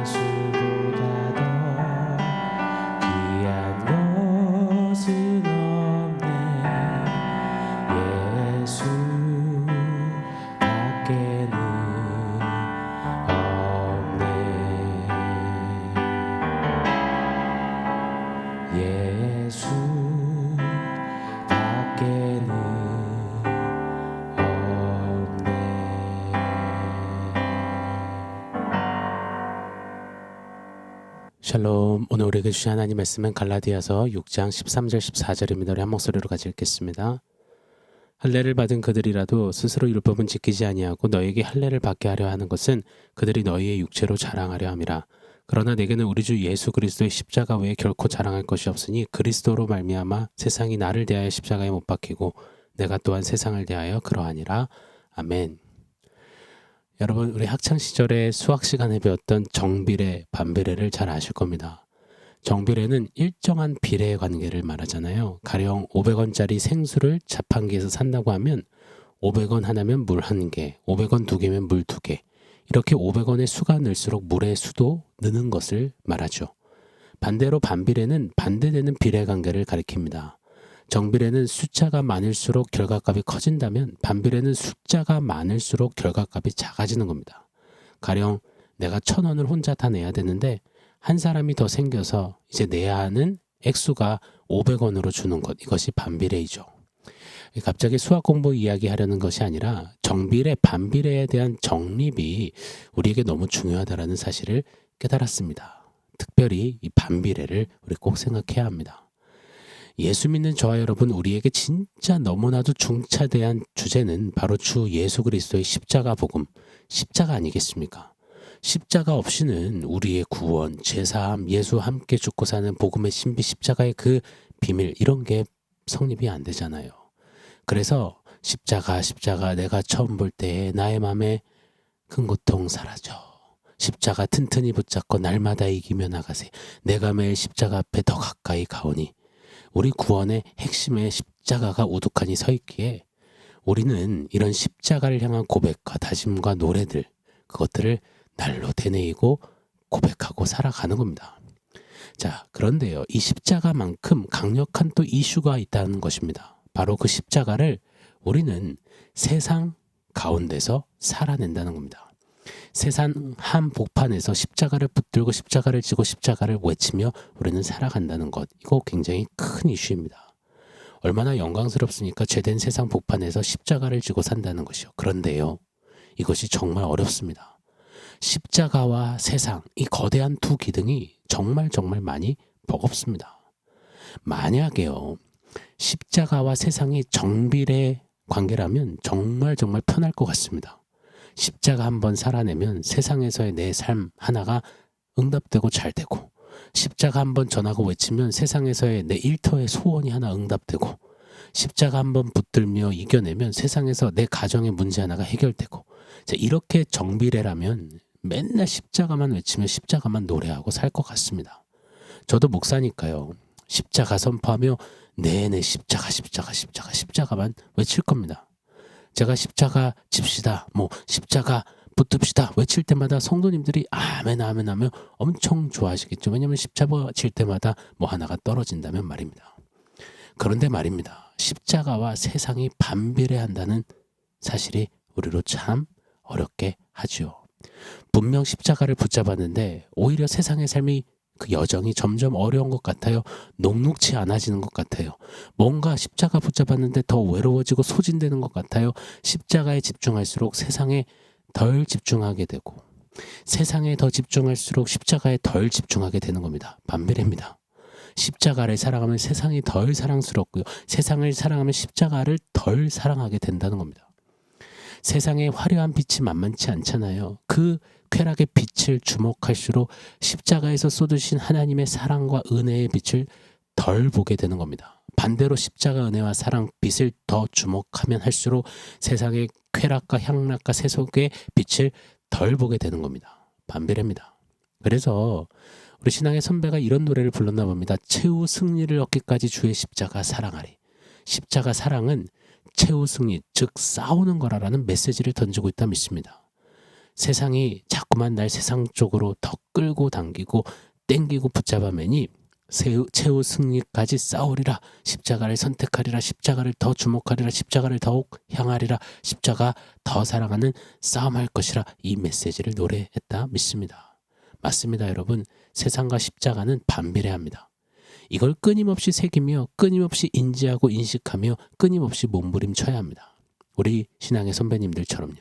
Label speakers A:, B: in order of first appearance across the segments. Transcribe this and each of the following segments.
A: 예수보다 더 귀한 것은 없네. 예수 밖에는 없네. 예수 밖에는 없네. 샬롬. 오늘 우리에게 주신 하나님 말씀은 갈라디아서 6장 13절 14절입니다. 우리 한 목소리로 같이 읽겠습니다. 할례를 받은 그들이라도 스스로 율법은 지키지 아니하고 너에게 할례를 받게 하려 하는 것은 그들이 너희의 육체로 자랑하려 함이라. 그러나 내게는 우리 주 예수 그리스도의 십자가 외에 결코 자랑할 것이 없으니 그리스도로 말미암아 세상이 나를 대하여 십자가에 못 박히고 내가 또한 세상을 대하여 그러하니라. 아멘. 여러분, 우리 학창시절에 수학 시간에 배웠던 정비례, 반비례를 잘 아실 겁니다. 정비례는 일정한 비례 관계를 말하잖아요. 가령 500원짜리 생수를 자판기에서 산다고 하면 500원 하나면 물 1개, 500원 2개면 물 2개. 이렇게 500원의 수가 늘수록 물의 수도 느는 것을 말하죠. 반대로 반비례는 반대되는 비례 관계를 가리킵니다. 정비례는 숫자가 많을수록 결과값이 커진다면 반비례는 숫자가 많을수록 결과값이 작아지는 겁니다. 가령 내가 1,000원을 혼자 다 내야 되는데 한 사람이 더 생겨서 이제 내야 하는 액수가 500원으로 주는 것, 이것이 반비례이죠. 갑자기 수학 공부 이야기하려는 것이 아니라 정비례, 반비례에 대한 정립이 우리에게 너무 중요하다는 사실을 깨달았습니다. 특별히 이 반비례를 우리 꼭 생각해야 합니다. 예수 믿는 저와 여러분, 우리에게 진짜 너무나도 중차대한 주제는 바로 주 예수 그리스도의 십자가 복음, 십자가 아니겠습니까? 십자가 없이는 우리의 구원, 제사함, 예수 함께 죽고 사는 복음의 신비 십자가의 그 비밀, 이런 게 성립이 안 되잖아요. 그래서 십자가 내가 처음 볼 때 나의 맘에 큰 고통 사라져. 십자가 튼튼히 붙잡고 날마다 이기며 나가세. 내가 매일 십자가 앞에 더 가까이 가오니. 우리 구원의 핵심에 십자가가 우두커니 서 있기에 우리는 이런 십자가를 향한 고백과 다짐과 노래들, 그것들을 날로 되뇌이고 고백하고 살아가는 겁니다. 자, 그런데요, 이 십자가만큼 강력한 또 이슈가 있다는 것입니다. 바로 그 십자가를 우리는 세상 가운데서 살아낸다는 겁니다. 세상 한복판에서 십자가를 붙들고 십자가를 지고 십자가를 외치며 우리는 살아간다는 것, 이거 굉장히 큰 이슈입니다. 얼마나 영광스럽습니까? 죄된 세상 복판에서 십자가를 지고 산다는 것이요. 그런데요, 이것이 정말 어렵습니다. 십자가와 세상, 이 거대한 두 기둥이 정말 많이 버겁습니다. 만약에요, 십자가와 세상이 정비례 관계라면 정말 편할 것 같습니다. 십자가 한번 살아내면 세상에서의 내 삶 하나가 응답되고 잘 되고, 십자가 한번 전하고 외치면 세상에서의 내 일터의 소원이 하나 응답되고, 십자가 한번 붙들며 이겨내면 세상에서 내 가정의 문제 하나가 해결되고, 자, 이렇게 정비례라면 맨날 십자가만 외치며 십자가만 노래하고 살 것 같습니다. 저도 목사니까요, 십자가 선포하며 내내 십자가만 외칠 겁니다. 제가 십자가 집시다, 십자가 붙듭시다 외칠 때마다 성도님들이 아멘 하며 엄청 좋아하시겠죠. 왜냐하면 십자가 칠 때마다 하나가 떨어진다면 말입니다. 그런데 말입니다, 십자가와 세상이 반비례한다는 사실이 우리로 참 어렵게 하죠. 분명 십자가를 붙잡았는데 오히려 세상의 삶이 그 여정이 점점 어려운 것 같아요. 녹록치 않아지는 것 같아요. 뭔가 십자가 붙잡았는데 더 외로워지고 소진되는 것 같아요. 십자가에 집중할수록 세상에 덜 집중하게 되고, 세상에 더 집중할수록 십자가에 덜 집중하게 되는 겁니다. 반비례입니다. 십자가를 사랑하면 세상이 덜 사랑스럽고요, 세상을 사랑하면 십자가를 덜 사랑하게 된다는 겁니다. 세상의 화려한 빛이 만만치 않잖아요. 그 쾌락의 빛을 주목할수록 십자가에서 쏟으신 하나님의 사랑과 은혜의 빛을 덜 보게 되는 겁니다. 반대로 십자가 은혜와 사랑 빛을 더 주목하면 할수록 세상의 쾌락과 향락과 세속의 빛을 덜 보게 되는 겁니다. 반비례입니다. 그래서 우리 신앙의 선배가 이런 노래를 불렀나 봅니다. 최후 승리를 얻기까지 주의 십자가 사랑하리. 십자가 사랑은 최후 승리, 즉 싸우는 거라는 메시지를 던지고 있다 믿습니다. 세상이 자꾸만 날 세상 쪽으로 더 끌고 당기고 땡기고 붙잡아매니 최후 승리까지 싸우리라. 십자가를 선택하리라. 십자가를 더 주목하리라. 십자가를 더욱 향하리라. 십자가 더 사랑하는 싸움할 것이라. 이 메시지를 노래했다 믿습니다. 맞습니다, 여러분. 세상과 십자가는 반비례합니다. 이걸 끊임없이 새기며 끊임없이 인지하고 인식하며 끊임없이 몸부림쳐야 합니다. 우리 신앙의 선배님들처럼요.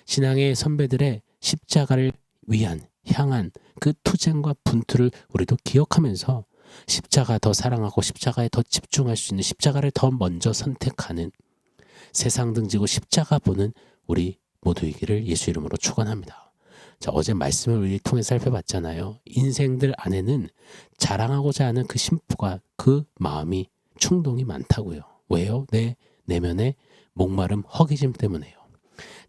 A: 신앙의 선배들의 십자가를 위한 향한 그 투쟁과 분투를 우리도 기억하면서 십자가 더 사랑하고 십자가에 더 집중할 수 있는, 십자가를 더 먼저 선택하는, 세상 등지고 십자가 보는 우리 모두이기를 예수 이름으로 축원합니다. 자, 어제 말씀을 우리 통해 살펴봤잖아요. 인생들 안에는 자랑하고자 하는 그 심부가, 그 마음이, 충동이 많다고요. 왜요? 내 내면의 목마름, 허기짐 때문에요.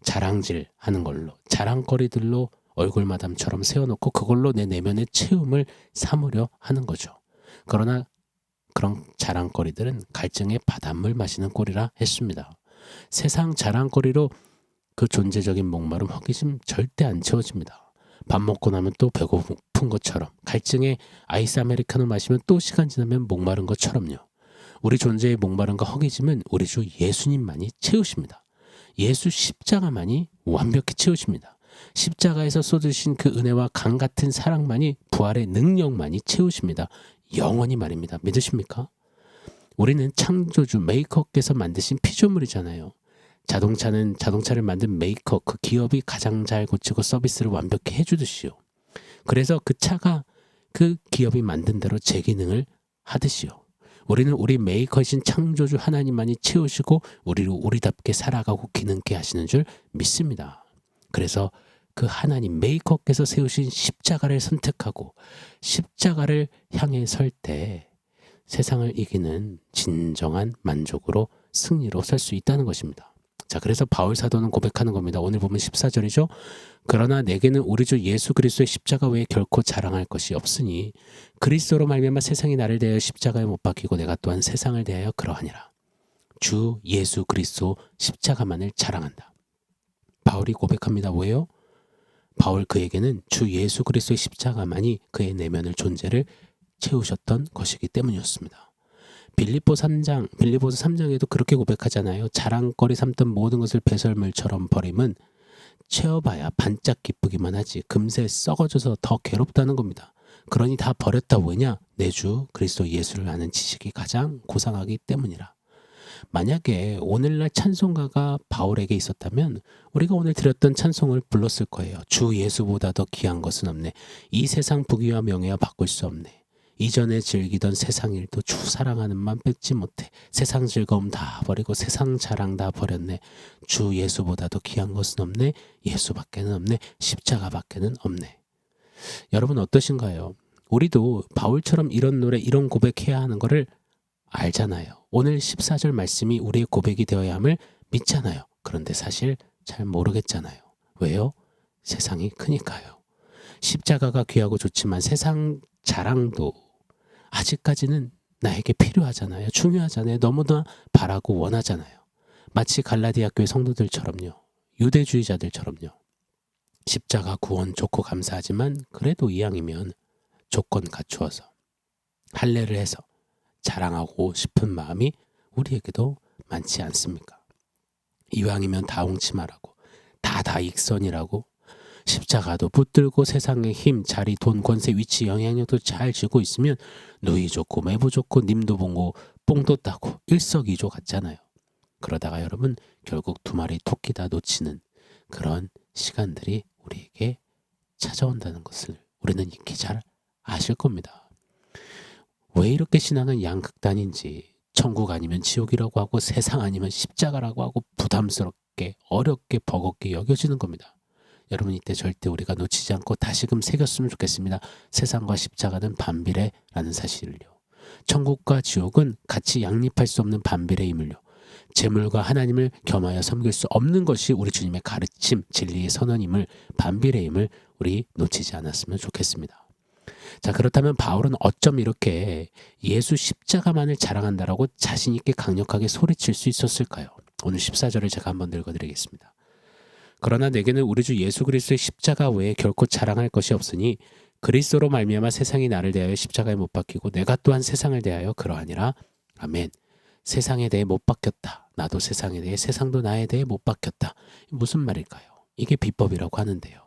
A: 자랑질 하는 걸로, 자랑거리들로 얼굴마담처럼 세워놓고 그걸로 내 내면의 채움을 삼으려 하는 거죠. 그러나 그런 자랑거리들은 갈증의 바닷물 마시는 꼴이라 했습니다. 세상 자랑거리로 그 존재적인 목마름, 허기짐 절대 안 채워집니다. 밥 먹고 나면 또 배고픈 것처럼, 갈증의 아이스 아메리카노 마시면 또 시간 지나면 목마른 것처럼요. 우리 존재의 목마름과 허기짐은 우리 주 예수님만이 채우십니다. 예수 십자가만이 완벽히 채우십니다. 십자가에서 쏟으신 그 은혜와 강 같은 사랑만이, 부활의 능력만이 채우십니다. 영원히 말입니다. 믿으십니까? 우리는 창조주 메이커께서 만드신 피조물이잖아요. 자동차를 만든 메이커, 그 기업이 가장 잘 고치고 서비스를 완벽히 해주듯이요. 그래서 그 차가 그 기업이 만든 대로 제 기능을 하듯이요. 우리는 우리 메이커이신 창조주 하나님만이 채우시고 우리로 우리답게 살아가고 기능케 하시는 줄 믿습니다. 그래서 그 하나님 메이커께서 세우신 십자가를 선택하고 십자가를 향해 설 때 세상을 이기는 진정한 만족으로, 승리로 설 수 있다는 것입니다. 자, 그래서 바울 사도는 고백하는 겁니다. 오늘 보면 14절이죠. 그러나 내게는 우리 주 예수 그리스도의 십자가 외에 결코 자랑할 것이 없으니 그리스도로 말미암아 세상이 나를 대하여 십자가에 못 박히고 내가 또한 세상을 대하여 그러하니라. 주 예수 그리스도 십자가만을 자랑한다. 바울이 고백합니다. 왜요? 바울 그에게는 주 예수 그리스도의 십자가만이 그의 내면의 존재를 채우셨던 것이기 때문이었습니다. 빌립보서 3장에도 그렇게 고백하잖아요. 자랑거리 삼던 모든 것을 배설물처럼 버림은 채워봐야 반짝 기쁘기만 하지 금세 썩어져서 더 괴롭다는 겁니다. 그러니 다 버렸다. 왜냐? 내 주 그리스도 예수를 아는 지식이 가장 고상하기 때문이라. 만약에 오늘날 찬송가가 바울에게 있었다면 우리가 오늘 드렸던 찬송을 불렀을 거예요. 주 예수보다 더 귀한 것은 없네. 이 세상 부귀와 명예와 바꿀 수 없네. 이전에 즐기던 세상 일도 주 사랑하는 맘 뺏지 못해. 세상 즐거움 다 버리고 세상 자랑 다 버렸네. 주 예수보다 더 귀한 것은 없네. 예수밖에는 없네. 십자가밖에는 없네. 여러분 어떠신가요? 우리도 바울처럼 이런 노래, 이런 고백해야 하는 거를 알잖아요. 오늘 14절 말씀이 우리의 고백이 되어야 함을 믿잖아요. 그런데 사실 잘 모르겠잖아요. 왜요? 세상이 크니까요. 십자가가 귀하고 좋지만 세상 자랑도 아직까지는 나에게 필요하잖아요. 중요하잖아요. 너무나 바라고 원하잖아요. 마치 갈라디아 교회 성도들처럼요. 유대주의자들처럼요. 십자가 구원 좋고 감사하지만 그래도 이왕이면 조건 갖추어서 할례를 해서 자랑하고 싶은 마음이 우리에게도 많지 않습니까? 이왕이면 다 옹치마라고, 다 익선이라고, 십자가도 붙들고 세상의 힘, 자리, 돈, 권세, 위치, 영향력도 잘 쥐고 있으면 누이 좋고 매부 좋고 님도 보고 뽕도 따고 일석이조 같잖아요. 그러다가 여러분 결국 두 마리 토끼 다 놓치는 그런 시간들이 우리에게 찾아온다는 것을 우리는 익히 잘 아실 겁니다. 왜 이렇게 신앙은 양극단인지, 천국 아니면 지옥이라고 하고 세상 아니면 십자가라고 하고 부담스럽게 어렵게 버겁게 여겨지는 겁니다. 여러분 이때 절대 우리가 놓치지 않고 다시금 새겼으면 좋겠습니다. 세상과 십자가는 반비례라는 사실을요. 천국과 지옥은 같이 양립할 수 없는 반비례임을요. 재물과 하나님을 겸하여 섬길 수 없는 것이 우리 주님의 가르침, 진리의 선언임을, 반비례임을 우리 놓치지 않았으면 좋겠습니다. 자, 그렇다면 바울은 어쩜 이렇게 예수 십자가만을 자랑한다라고 자신 있게 강력하게 소리칠 수 있었을까요? 오늘 14절을 제가 한번 읽어드리겠습니다. 그러나 내게는 우리 주 예수 그리스도의 십자가 외에 결코 자랑할 것이 없으니 그리스도로 말미암아 세상이 나를 대하여 십자가에 못 박히고 내가 또한 세상을 대하여 그러하니라. 아멘. 세상에 대해 못 박혔다. 나도 세상에 대해, 세상도 나에 대해 못 박혔다. 무슨 말일까요? 이게 비법이라고 하는데요.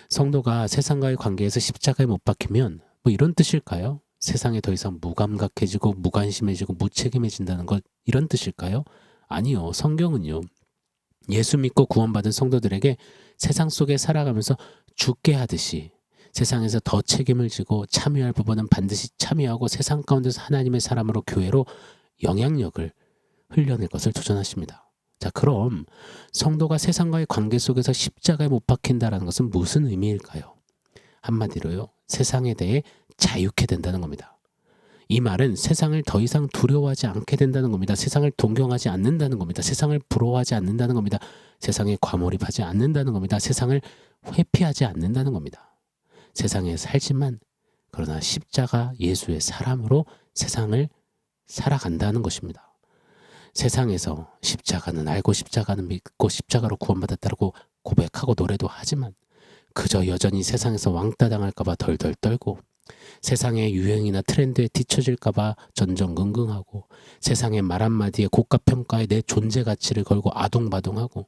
A: 성도가 세상과의 관계에서 십자가에 못 박히면 뭐 이런 뜻일까요? 세상에 더 이상 무감각해지고 무관심해지고 무책임해진다는 것, 이런 뜻일까요? 아니요. 성경은요, 예수 믿고 구원받은 성도들에게 세상 속에 살아가면서 죽게 하듯이 세상에서 더 책임을 지고 참여할 부분은 반드시 참여하고 세상 가운데서 하나님의 사람으로 교회로 영향력을 흘려낼 것을 도전하십니다. 자, 그럼 성도가 세상과의 관계 속에서 십자가에 못 박힌다는 것은 무슨 의미일까요? 한마디로요, 세상에 대해 자유케 된다는 겁니다. 이 말은 세상을 더 이상 두려워하지 않게 된다는 겁니다. 세상을 동경하지 않는다는 겁니다. 세상을 부러워하지 않는다는 겁니다. 세상에 과몰입하지 않는다는 겁니다. 세상을 회피하지 않는다는 겁니다. 세상에 살지만 그러나 십자가 예수의 사람으로 세상을 살아간다는 것입니다. 세상에서 십자가는 알고 십자가는 믿고 십자가로 구원받았다고 고백하고 노래도 하지만 그저 여전히 세상에서 왕따 당할까봐 덜덜 떨고 세상의 유행이나 트렌드에 뒤처질까봐 전전긍긍하고 세상의 말 한마디에 고가평가에 내 존재 가치를 걸고 아동바동하고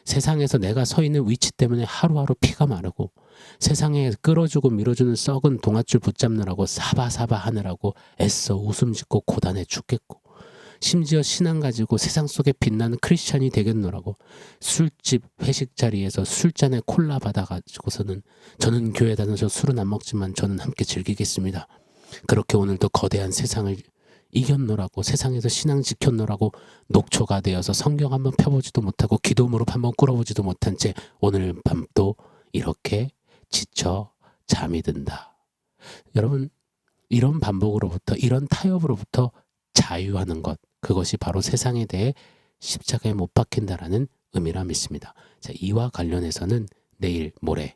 A: 세상에서 내가 서 있는 위치 때문에 하루하루 피가 마르고 세상에 끌어주고 밀어주는 썩은 동아줄 붙잡느라고 사바사바 하느라고 애써 웃음 짓고 고단해 죽겠고 심지어 신앙 가지고 세상 속에 빛나는 크리스찬이 되겠노라고 술집 회식 자리에서 술잔에 콜라 받아가지고서는 저는 교회 다녀서 술은 안 먹지만 저는 함께 즐기겠습니다. 그렇게 오늘도 거대한 세상을 이겼노라고 세상에서 신앙 지켰노라고 녹초가 되어서 성경 한번 펴보지도 못하고 기도 무릎 한번 꿇어보지도 못한 채 오늘 밤도 이렇게 지쳐 잠이 든다. 여러분, 이런 반복으로부터 이런 타협으로부터 자유하는 것, 그것이 바로 세상에 대해 십자가에 못 박힌다라는 의미라 믿습니다. 자, 이와 관련해서는 내일 모레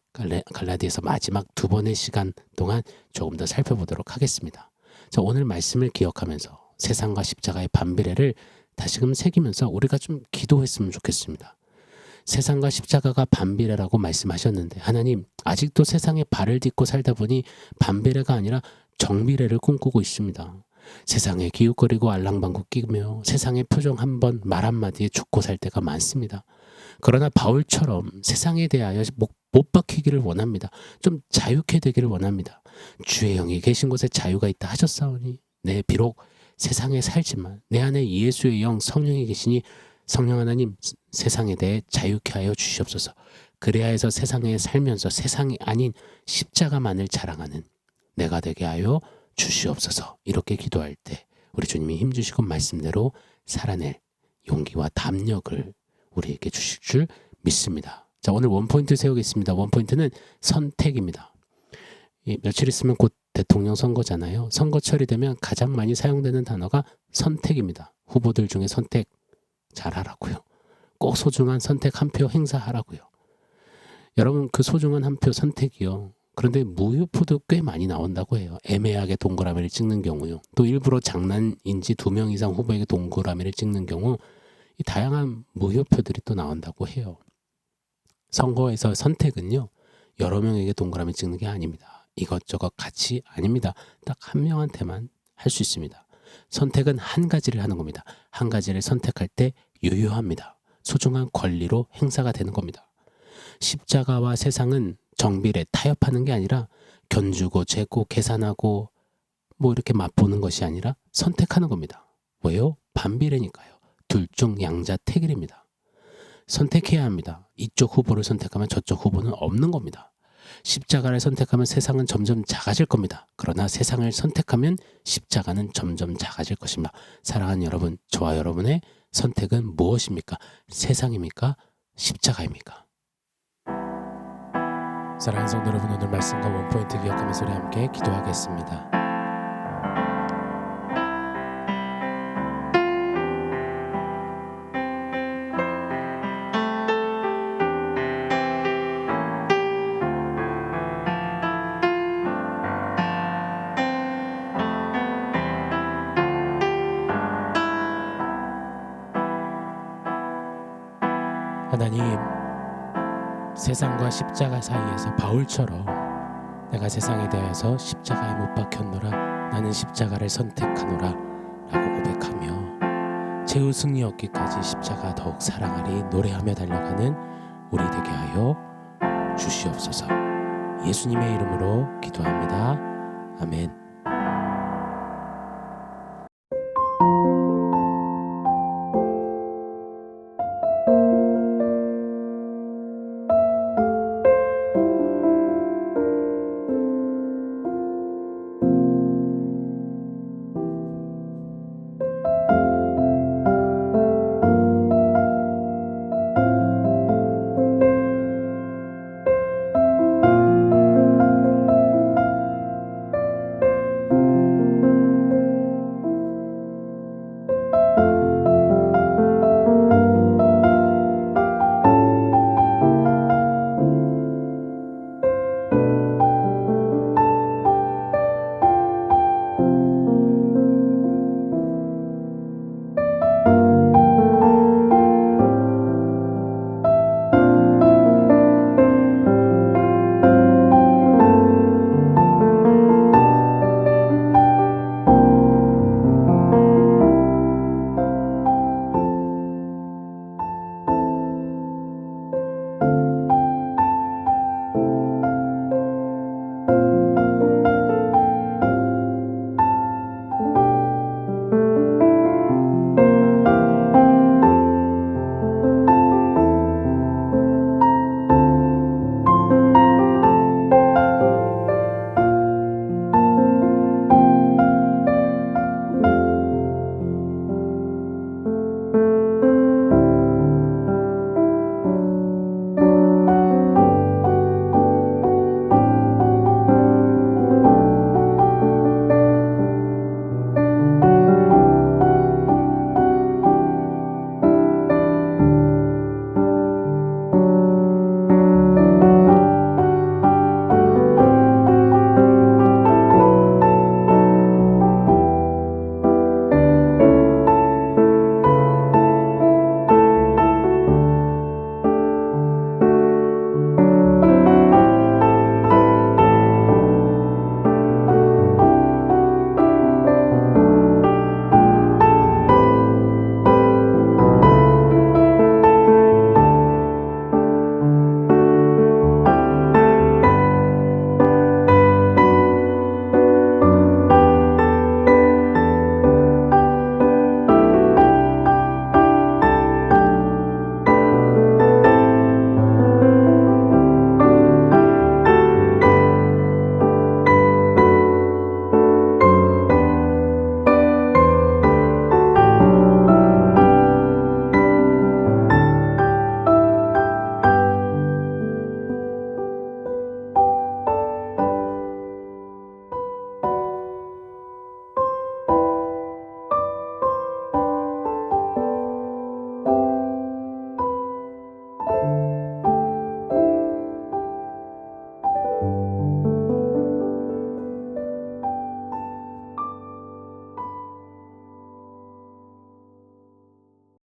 A: 갈라디아서 마지막 두 번의 시간 동안 조금 더 살펴보도록 하겠습니다. 자, 오늘 말씀을 기억하면서 세상과 십자가의 반비례를 다시금 새기면서 우리가 좀 기도했으면 좋겠습니다. 세상과 십자가가 반비례라고 말씀하셨는데 하나님, 아직도 세상에 발을 딛고 살다 보니 반비례가 아니라 정비례를 꿈꾸고 있습니다. 세상에 기웃거리고 알랑방구 끼며 세상의 표정 한 번 말 한마디에 죽고 살 때가 많습니다. 그러나 바울처럼 세상에 대하여 못 박히기를 원합니다. 좀 자유케 되기를 원합니다. 주의 영이 계신 곳에 자유가 있다 하셨사오니 네, 비록 세상에 살지만 내 안에 예수의 영 성령이 계시니 성령 하나님, 세상에 대해 자유케 하여 주시옵소서. 그래야 해서 세상에 살면서 세상이 아닌 십자가만을 자랑하는 내가 되게 하여 주시옵소서. 이렇게 기도할 때 우리 주님이 힘주시고 말씀대로 살아낼 용기와 담력을 우리에게 주실 줄 믿습니다. 자, 오늘 원포인트 세우겠습니다. 원포인트는 선택입니다. 며칠 있으면 곧 대통령 선거잖아요. 선거철이 되면 가장 많이 사용되는 단어가 선택입니다. 후보들 중에 선택 잘하라고요. 꼭 소중한 선택 한 표 행사하라고요. 여러분, 그 소중한 한 표 선택이요, 그런데 무효표도 꽤 많이 나온다고 해요. 애매하게 동그라미를 찍는 경우요. 또 일부러 장난인지 2명 이상 후보에게 동그라미를 찍는 경우 이 다양한 무효표들이 또 나온다고 해요. 선거에서 선택은요, 여러 명에게 동그라미 찍는 게 아닙니다. 이것저것 같이 아닙니다. 딱 한 명한테만 할 수 있습니다. 선택은 한 가지를 하는 겁니다. 한 가지를 선택할 때 유효합니다. 소중한 권리로 행사가 되는 겁니다. 십자가와 세상은 정비례 타협하는 게 아니라 견주고 재고 계산하고 뭐 이렇게 맛보는 것이 아니라 선택하는 겁니다. 왜요? 반비례니까요. 둘 중 양자택일입니다. 선택해야 합니다. 이쪽 후보를 선택하면 저쪽 후보는 없는 겁니다. 십자가를 선택하면 세상은 점점 작아질 겁니다. 그러나 세상을 선택하면 십자가는 점점 작아질 것입니다. 사랑하는 여러분, 저와 여러분의 선택은 무엇입니까? 세상입니까? 십자가입니까? 사랑하는 성도 여러분, 오늘 말씀과 원포인트 기억하면서 우리 함께 기도하겠습니다. 하나님, 세상과 십자가 사이에서 바울처럼 내가 세상에 대해서 십자가에 못 박혔노라 나는 십자가를 선택하노라 라고 고백하며 최후 승리 얻기까지 십자가 더욱 사랑하리 노래하며 달려가는 우리 되게 하여 주시옵소서. 예수님의 이름으로 기도합니다. 아멘.